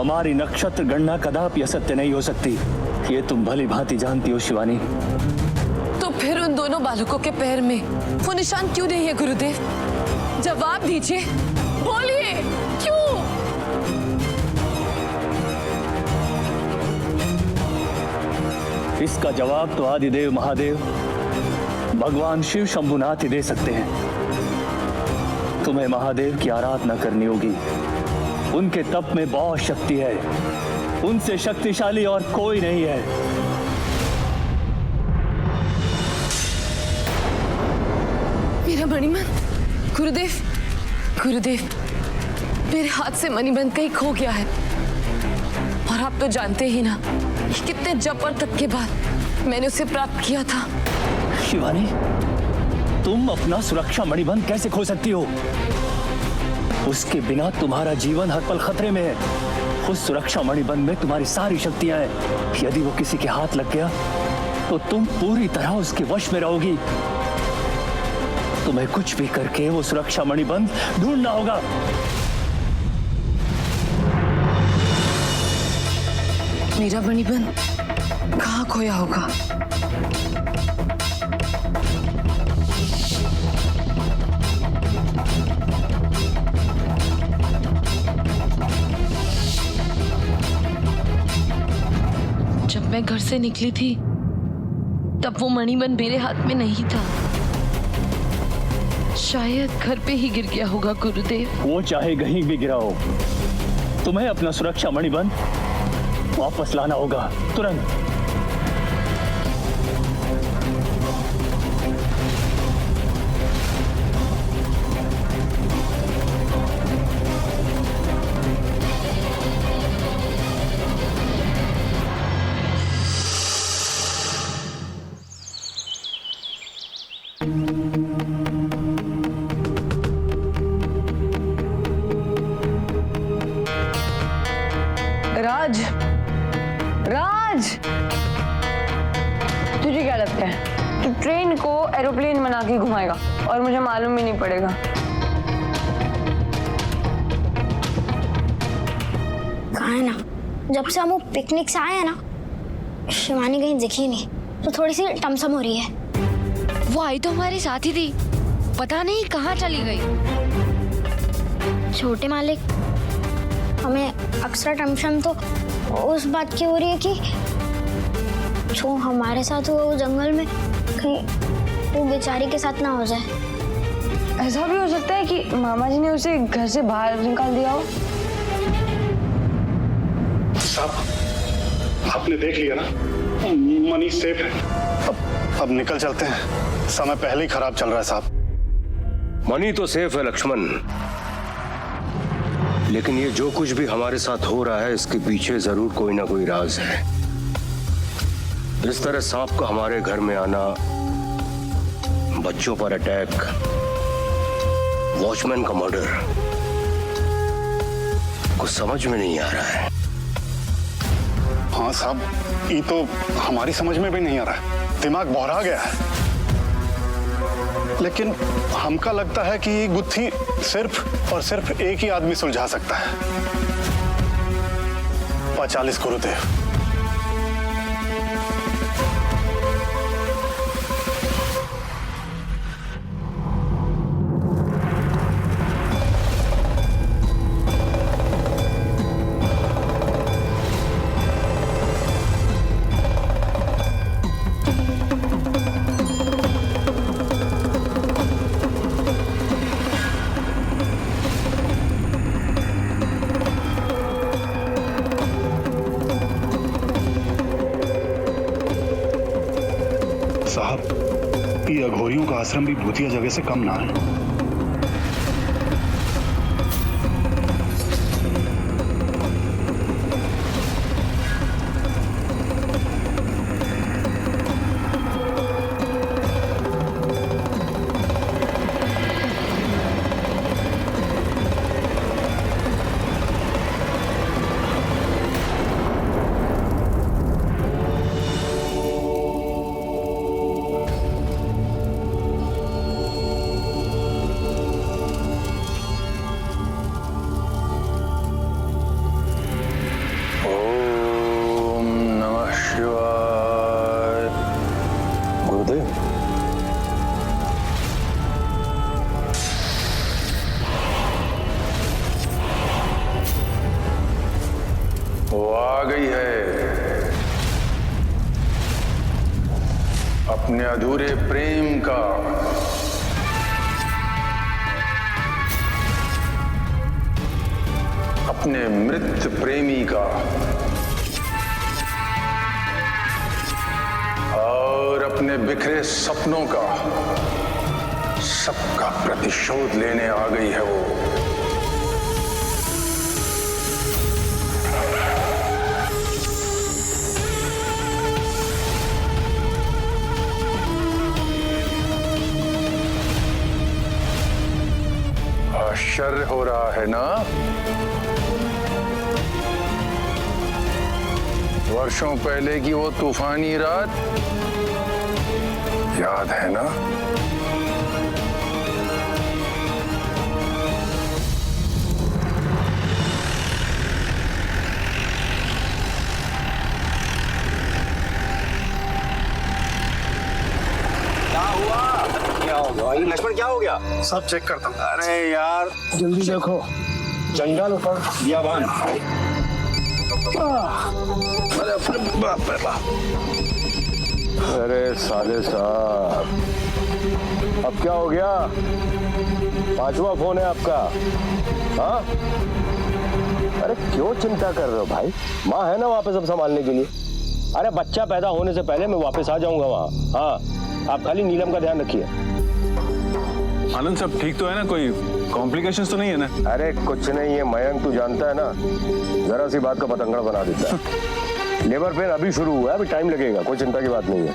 हमारी नक्षत्र गणना कदापि असत्य नहीं हो सकती, ये तुम भली भांति जानती हो शिवानी। तो फिर उन दोनों बालकों के पैर में वो निशान क्यों नहीं है गुरुदेव? जवाब दीजिए, बोलिए क्यों? इसका जवाब तो आदिदेव महादेव भगवान शिव शंभुनाथ ही दे सकते हैं। तुम्हें महादेव की आराधना करनी होगी। उनके तप में बहुत शक्ति है, उनसे शक्तिशाली और कोई नहीं है। मेरा मणिबंध, गुरुदेव, गुरुदेव, मेरे हाथ से मणिबंध कहीं खो गया है। और आप तो जानते ही ना कि कितने जप और तप के बाद मैंने उसे प्राप्त किया था। शिवानी, तुम अपना सुरक्षा मणिबंध कैसे खो सकती हो? उसके बिना तुम्हारा जीवन हर पल खतरे में है। उस सुरक्षा मणिबंध में तुम्हारी सारी शक्तियां हैं। यदि वो किसी के हाथ लग गया तो तुम पूरी तरह उसके वश में रहोगी। तुम्हें कुछ भी करके वो सुरक्षा मणिबंध ढूंढना होगा। मेरा मणिबंध कहाँ खोया होगा? जब मैं घर से निकली थी तब वो मणिबंध मेरे हाथ में नहीं था। शायद घर पे ही गिर गया होगा गुरुदेव। वो चाहे कहीं भी गिरा हो, तुम्हें अपना सुरक्षा मणिबंध वापस लाना होगा तुरंत। राज, राज, तुझे क्या लगता है तू ट्रेन को एरोप्लेन बना के घुमाएगा और मुझे मालूम भी नहीं पड़ेगा? कहा है ना, जब से हम वो पिकनिक से आए हैं ना, शिवानी कहीं दिखी नहीं, तो थोड़ी सी टमसम हो रही है। वो आई तो हमारे साथ ही थी, पता नहीं कहाँ चली गई। छोटे मालिक, हमें अक्सर टमसम तो उस बात की हो रही है कि जो हमारे साथ हुआ वो जंगल में कहीं वो बेचारी के साथ ना हो जाए। ऐसा भी हो सकता है कि मामा जी ने उसे घर से बाहर निकाल दिया हो। साहब, आपने देख लिया ना, मनी सेफ है। अब निकल चलते हैं, समय पहले ही खराब चल रहा है साहब। मनी तो सेफ है लक्ष्मण, लेकिन ये जो कुछ भी हमारे साथ हो रहा है इसके पीछे जरूर कोई ना कोई राज है। इस तरह सांप का हमारे घर में आना, बच्चों पर अटैक, वॉचमैन का मर्डर, कुछ समझ में नहीं आ रहा है। हाँ साहब, ये तो हमारी समझ में भी नहीं आ रहा है, दिमाग बौरा गया है। लेकिन हमका लगता है कि ये गुत्थी सिर्फ और सिर्फ एक ही आदमी सुलझा सकता है, 45 गुरुदेव। साहब, ये अघोरियों का आश्रम भी भूतिया जगह से कम ना है। वो आ गई है अपने अधूरे प्रेम का अपने मृत प्रेमी का और अपने बिखरे सपनों का सबका प्रतिशोध लेने आ गई है वो। आश्चर्य हो रहा है ना? वर्षों पहले की वो तूफानी रात याद है ना? लक्ष्मण क्या हो गया? सब चेक करता हूँ। अरे यार जल्दी देखो, जंगल ऊपर बियाबान। अरे बाप रे बाप। अरे साले साहब, अब क्या हो गया? 5वां फोन है आपका? हाँ? अरे क्यों चिंता कर रहे हो भाई? माँ है ना वहाँ पे सब संभालने के लिए। अरे बच्चा पैदा होने से पहले मैं वापस आ जाऊंगा वहाँ। हाँ, आप खाली नीलम का ध्यान रखिए। आनंद सब ठीक तो है ना? कोई कॉम्प्लिकेशंस तो नहीं है ना? अरे कुछ नहीं है मयंक, तू जानता है ना, जरा सी बात का पतंगड़ बना देता है। लेबर पेन अभी शुरू हुआ है, अभी टाइम लगेगा, कोई चिंता की बात नहीं है।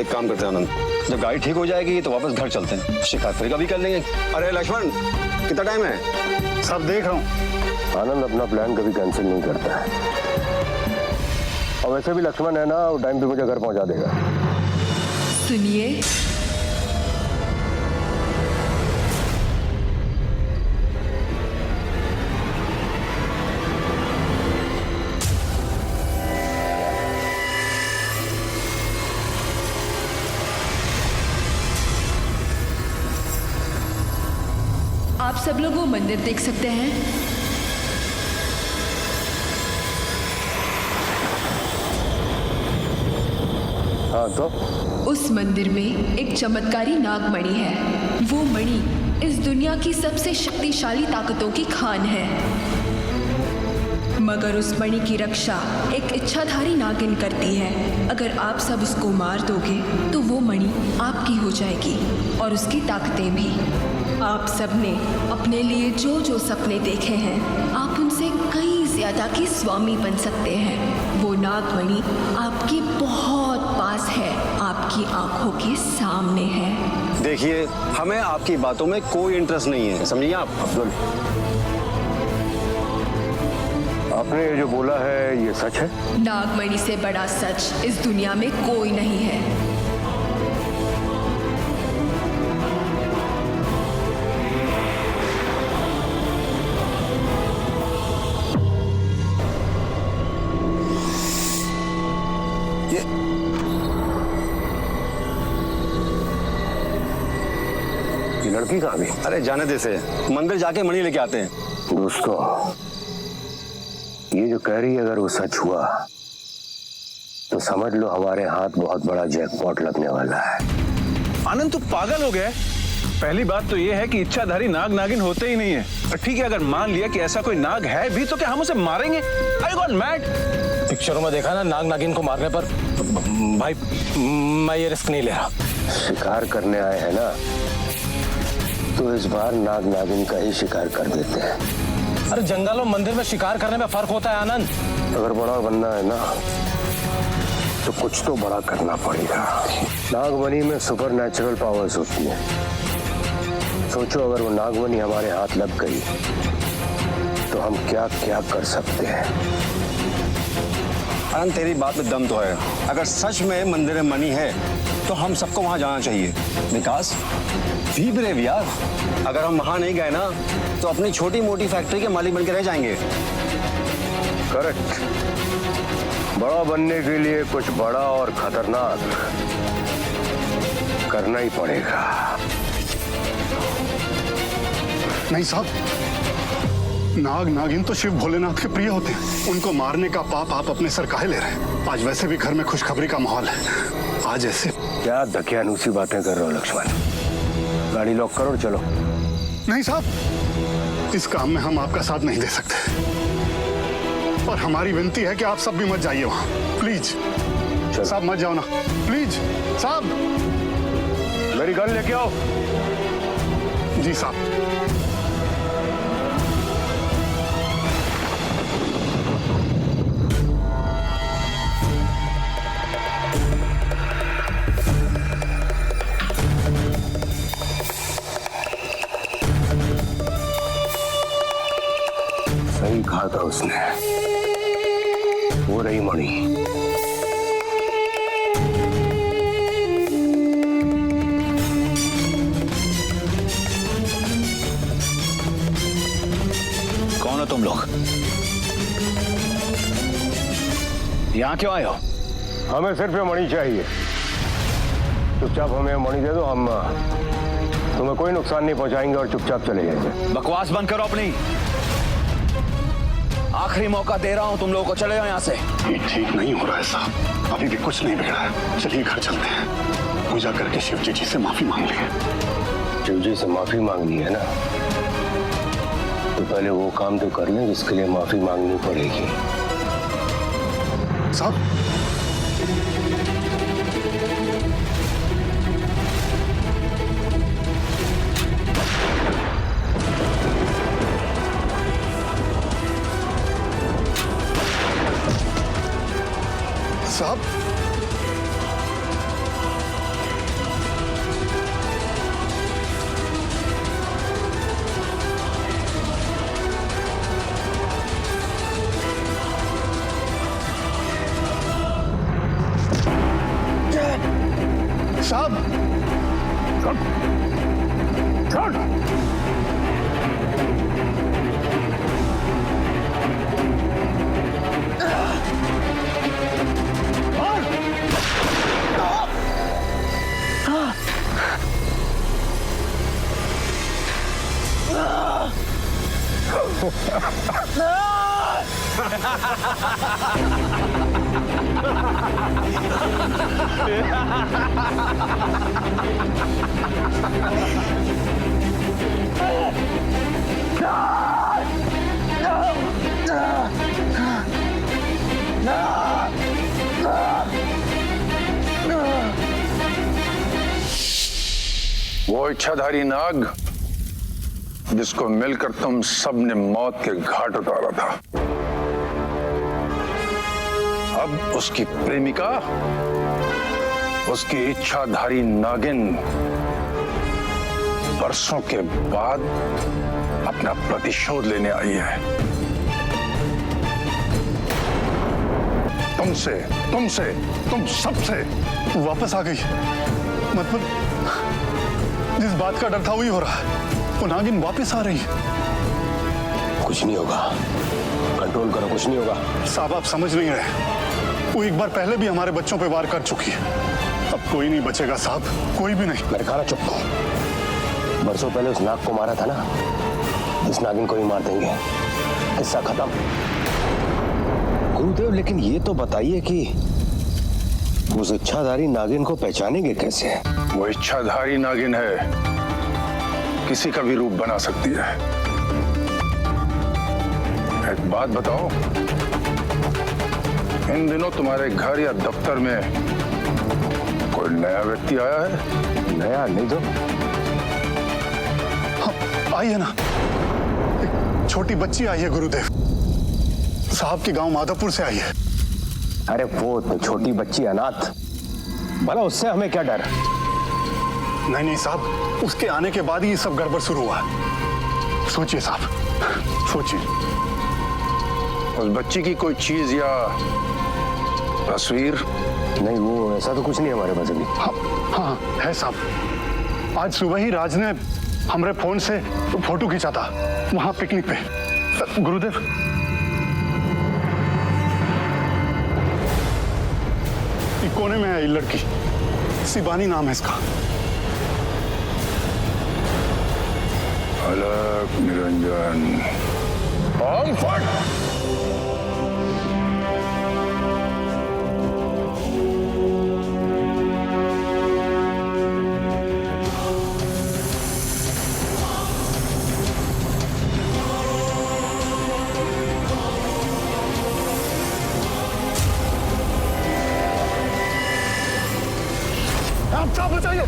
एक काम करते हैं आनंद, जब गाड़ी ठीक हो जाएगी तो वापस घर चलते हैं, शिकार फिर का भी कर लेंगे। अरे लक्ष्मण कितना टाइम है? सब देख रहा हूँ। आनंद अपना प्लान कभी कैंसिल नहीं करता है, और वैसे भी लक्ष्मण है ना, वो टाइम पे मुझे घर पहुंचा देगा। सुनिए, आप सब लोग वो मंदिर देख सकते हैं। हाँ तो उस मंदिर में एक चमत्कारी नागमणि है। वो मणि इस दुनिया की सबसे शक्तिशाली ताकतों की खान है, मगर उस मणि की रक्षा एक इच्छाधारी नागिन करती है। अगर आप सब उसको मार दोगे तो वो मणि आपकी हो जाएगी और उसकी ताकतें भी। आप सबने अपने लिए जो जो सपने देखे हैं, आप उनसे कई ज्यादा के स्वामी बन सकते हैं। वो नागमणि आपके बहुत पास है, आपकी आंखों के सामने है। देखिए, हमें आपकी बातों में कोई इंटरेस्ट नहीं है, समझिए आप। अब्दुल, आपने ये जो बोला है ये सच है? नागमणि से बड़ा सच इस दुनिया में कोई नहीं है। ये लड़की कहाँ गई? अरे जाने दे से, मंदिर जाके मणि लेके आते हैं। दोस्तों, ये जो कह रही है अगर वो सच हुआ तो समझ लो हमारे हाथ बहुत बड़ा जैकपॉट लगने वाला है। आनंद तू पागल हो गया है? पहली बात तो ये है कि इच्छाधारी नाग नागिन होते ही नहीं है। और ठीक है, अगर मान लिया कि ऐसा कोई नाग है भी तो क्या हम उसे मारेंगे? Are you gone mad? पिक्चरों में देखा ना नाग नागिन को मारने पर। भाई मैं ये रिस्क नहीं ले रहा। शिकार करने आए हैं ना, तो इस बार नाग नागिन का ही शिकार कर देते हैं। अरे जंगल और मंदिर में शिकार करने में फर्क होता है आनंद। अगर बड़ा बनना है ना तो कुछ तो बड़ा करना पड़ेगा। नागमणि में सुपर नेचुरल पावर्स होती हैं। सोचो अगर वो नागमणि हमारे हाथ लग गई तो हम क्या क्या कर सकते हैं। आनंद, तेरी बात में दम तो है। अगर सच में मंदिर में मणि है तो हम सबको वहां जाना चाहिए। विकास, बी ब्रेव यार। अगर हम वहां नहीं गए ना तो अपनी छोटी मोटी फैक्ट्री के मालिक बन के रह जाएंगे। करेक्ट। बड़ा बनने के लिए कुछ बड़ा और खतरनाक करना ही पड़ेगा। नहीं साहब, नाग नागिन तो शिव भोलेनाथ के प्रिय होते हैं, उनको मारने का पाप आप अपने सर काहे ले रहे हैं? आज वैसे भी घर में खुशखबरी का माहौल है, आज ऐसे क्या दकियानूसी बातें कर रहे हो लक्ष्मण? गाड़ी लॉक करो और चलो। नहीं साहब, इस काम में हम आपका साथ नहीं दे सकते, और हमारी विनती है कि आप सब भी मत जाइए वहां, प्लीज साहब, मत जाओ ना प्लीज साहब। मेरी गन लेके आओ। जी साहब। सही कहा था उसने, वो रही मणि। कौन हो तुम लोग? यहाँ क्यों आए हो? हमें सिर्फ ये मणि चाहिए। चुपचाप हमें मणि दे दो, हम तुम्हें कोई नुकसान नहीं पहुंचाएंगे और चुपचाप चले जाएंगे। बकवास बंद करो अपनी। आखिरी मौका दे रहा हूं तुम लोगों को, चले जाओ यहाँ से। ये ठीक नहीं हो रहा है साहब, अभी भी कुछ नहीं बिगड़ा है। चलिए घर चलते हैं, पूजा करके शिव जी से माफी मांग ली है। शिव जी से माफी मांगनी है ना, तो पहले वो काम तो कर लें जिसके लिए माफी मांगनी पड़ेगी। साहब, साहब, साहब, छोड़। वो इच्छाधारी नाग जिसको मिलकर तुम सबने मौत के घाट उतारा था, अब उसकी प्रेमिका, उसकी इच्छाधारी नागिन बरसों के बाद अपना प्रतिशोध लेने आई है। तुमसे, तुम सबसे वापस आ गई। मतलब जिस बात का डर था वही हो रहा है, वो नागिन वापस आ रही है। कुछ नहीं होगा, कंट्रोल करो, कुछ नहीं होगा। साहब, आप समझ नहीं रहे, वो एक बार पहले भी हमारे बच्चों पे वार कर चुकी है। अब कोई नहीं बचेगा साहब, कोई भी नहीं। मेरे खाना चुप। बरसों पहले उस नाग को मारा था ना, इस नागिन को ही मार देंगे, किस्सा खत्म। गुरुदेव, लेकिन ये तो बताइए कि उस इच्छाधारी नागिन को पहचानेंगे कैसे? वो इच्छाधारी नागिन है, किसी का भी रूप बना सकती है। एक बात बताओ, इन दिनों तुम्हारे घर या दफ्तर में कोई नया व्यक्ति आया है? नया नहीं तो आई है ना, एक छोटी बच्ची आई है गुरुदेव, साहब के गांव माधवपुर से आई है। अरे वो तो छोटी बच्ची अनाथ, भला उससे हमें क्या डर? नहीं साहब, उसके आने के बाद ही ये सब गड़बड़ शुरू हुआ है। सोचिए साहब, सोचिए। उस बच्ची की कोई चीज या तस्वीर? नहीं, वो ऐसा तो कुछ नहीं हमारे पास अभी। हाँ है साहब, आज सुबह ही राज ने हमारे फोन से फोटो खींचा था वहां पिकनिक पे। गुरुदेव, कोने में है ये लड़की, शिवानी नाम है इसका। अलग निरंजन, बॉम्ब फट। आप साहब बचाइए।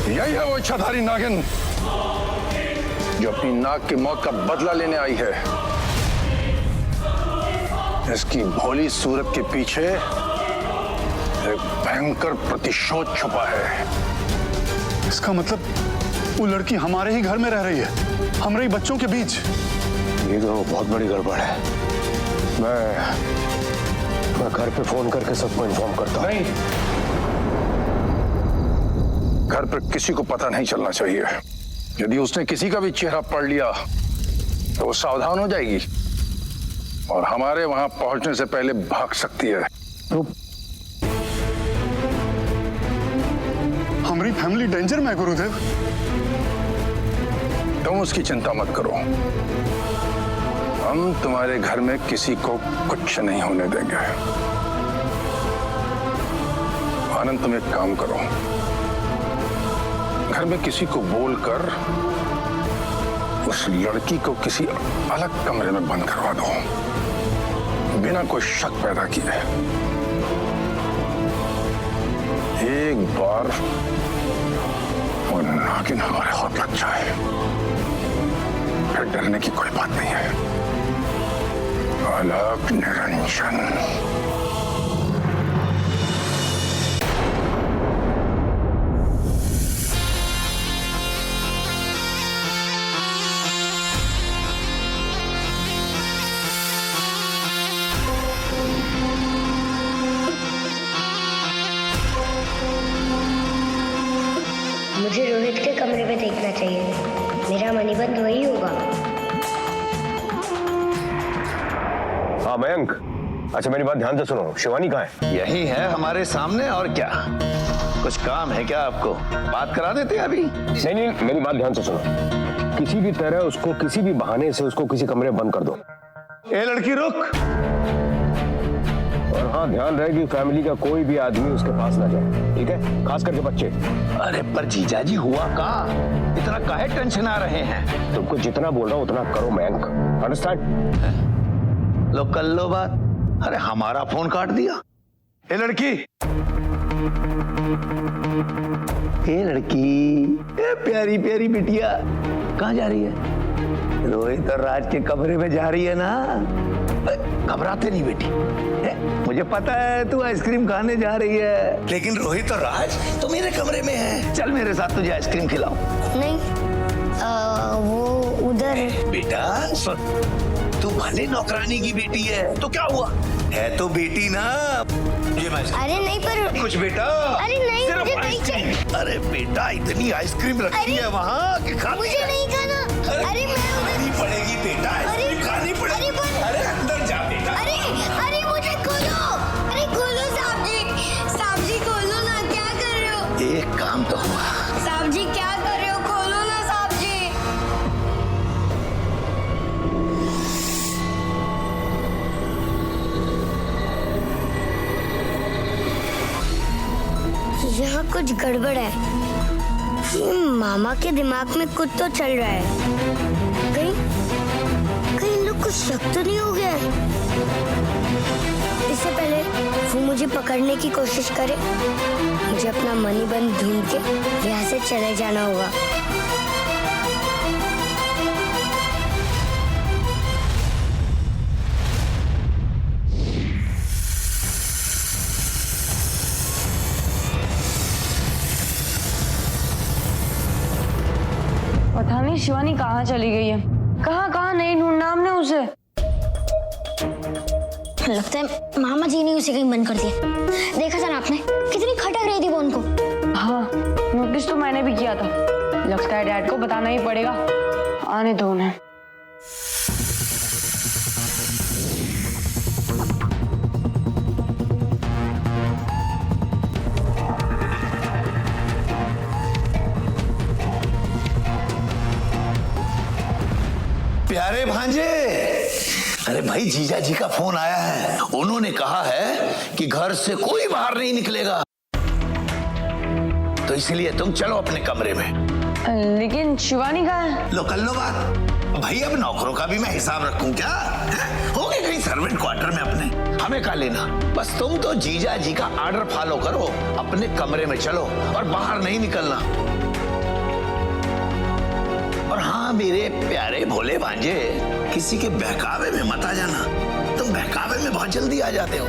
यही है वो इच्छाधारी नागिन जो अपनी नाग की मौत का बदला लेने आई है। इसकी भोली सूरत के पीछे एक भयंकर प्रतिशोध छुपा है। इसका मतलब वो लड़की हमारे ही घर में रह रही है, हमारे ही बच्चों के बीच। ये तो बहुत बड़ी गड़बड़ है। मैं घर पे फोन करके सबको इन्फॉर्म करता हूँ। नहीं, घर पर किसी को पता नहीं चलना चाहिए। यदि उसने किसी का भी चेहरा पढ़ लिया तो वो सावधान हो जाएगी और हमारे वहां पहुंचने से पहले भाग सकती है। तो हमारी फैमिली डेंजर में है गुरुदेव। तुम उसकी चिंता मत करो, हम तुम्हारे घर में किसी को कुछ नहीं होने देंगे। आनंद, तुम एक काम करो, घर में किसी को बोलकर उस लड़की को किसी अलग कमरे में बंद करवा दो, बिना कोई शक पैदा किए। एक बार वो नागिन हमारे हाथ लग जाए फिर डरने की कोई बात नहीं है। अलग निरंजन। मुझे रोहित के कमरे में देखना चाहिए, मेरा मणिबंध वही होगा। हाँ मयंक, अच्छा मेरी बात ध्यान से सुनो, शिवानी कहाँ है? यही है हमारे सामने। और क्या, कुछ काम है क्या आपको? बात करा देते अभी। नहीं, मेरी बात ध्यान से सुनो। किसी भी तरह उसको, किसी भी बहाने से उसको किसी कमरे में बंद कर दो। ए लड़की रुक। और हाँ, ध्यान रहे कि फैमिली का कोई भी आदमी उसके पास ना जाए, ठीक है? खास करके बच्चे। अरे पर जीजाजी हुआ का? इतना काहे टेंशन आ रहे हैं? तुमको जितना बोल रहा हूँ उतना करो मयंक, अंडरस्टैंड? लो कर लो बात। अरे हमारा फोन काट दिया। ए लड़की, ए लड़की, ए प्यारी प्यारी बिटिया, कहाँ जा रही है? रोहित और राज के कमरे में जा रही है ना? घबराते नहीं बेटी, मुझे पता है तू आइसक्रीम खाने जा रही है, लेकिन रोहित और राज तो मेरे कमरे में है। चल मेरे साथ तुझे आइसक्रीम खिलाऊं। नहीं, वो उधर। बेटा तू भले नौकरानी की बेटी है तो क्या हुआ, है तो बेटी ना। अरे नहीं पर कुछ बेटा। अरे नहीं, मुझे नहीं चाहिए। अरे बेटा इतनी आइसक्रीम रखी है वहाँ कि खा। मुझे नहीं खाना। अरे मैं खानी पड़ेगी बेटा, आइसक्रीम खानी पड़ेगी। अरे अंदर जा बेटा। अरे अरे मुझे खोलो, अरे खोलो साहब जी खोलो ना, क्या कर रहे हो? एक काम तो हुआ। साहब जी क्या कर रहे हो, खोलो ना साहब जी। यहाँ कुछ गड़बड़ है। मामा के दिमाग में कुछ तो चल रहा है। कहीं इन लोग को शक तो नहीं हो गया है? इससे पहले वो मुझे पकड़ने की कोशिश करे, मुझे अपना मणिबंध ढूंढ के यहाँ से चले जाना होगा। पता नहीं शिवानी कहाँ चली गई है, कहाँ नहीं ढूंढना हमने उसे। लगता है मामा जी ने उसे कहीं बंद कर दिया। देखा था ना आपने, कितनी खटक रही थी वो उनको। हाँ, नोटिस तो मैंने भी किया था। लगता है डैड को बताना ही पड़ेगा, आने दो उन्हें। प्यारे भांजे, अरे भाई जीजा जी का फोन आया है। उन्होंने कहा है कि घर से कोई बाहर नहीं निकलेगा, तो इसलिए तुम चलो अपने कमरे में। लेकिन शिवानी कहाँ है? लो कर लो बात। भाई अब नौकरों का भी मैं हिसाब रखूं क्या? होगे कहीं सर्वेंट क्वार्टर में अपने, हमें क्या लेना। बस तुम तो जीजा जी का ऑर्डर फॉलो करो, अपने कमरे में चलो और बाहर नहीं निकलना। और हाँ मेरे प्यारे भोले भांजे, किसी के बहकावे में मत आ जाना। तुम बहकावे में बहुत जल्दी आ जाते हो।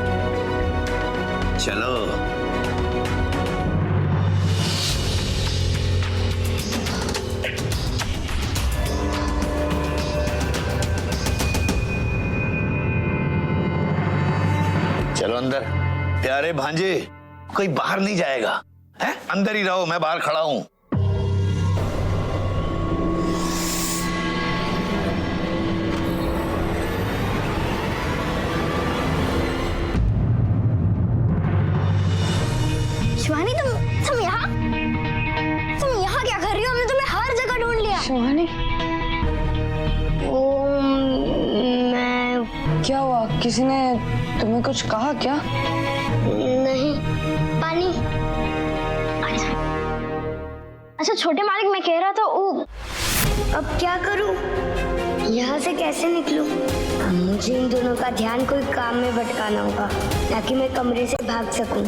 चलो चलो अंदर। प्यारे भांजे, कोई बाहर नहीं जाएगा है? अंदर ही रहो, मैं बाहर खड़ा हूं। शिवानी तुम यहाँ क्या कर रही हो? हमने तुम्हें हर जगह ढूंढ लिया। शिवानी, मैं क्या हुआ? किसी ने तुम्हें कुछ कहा क्या? नहीं, पानी। अच्छा छोटे मालिक, मैं कह रहा था अब क्या करूं? यहाँ से कैसे निकलूं? मुझे इन दोनों का ध्यान कोई काम में भटकाना होगा, ताकि मैं कमरे से भाग सकूं।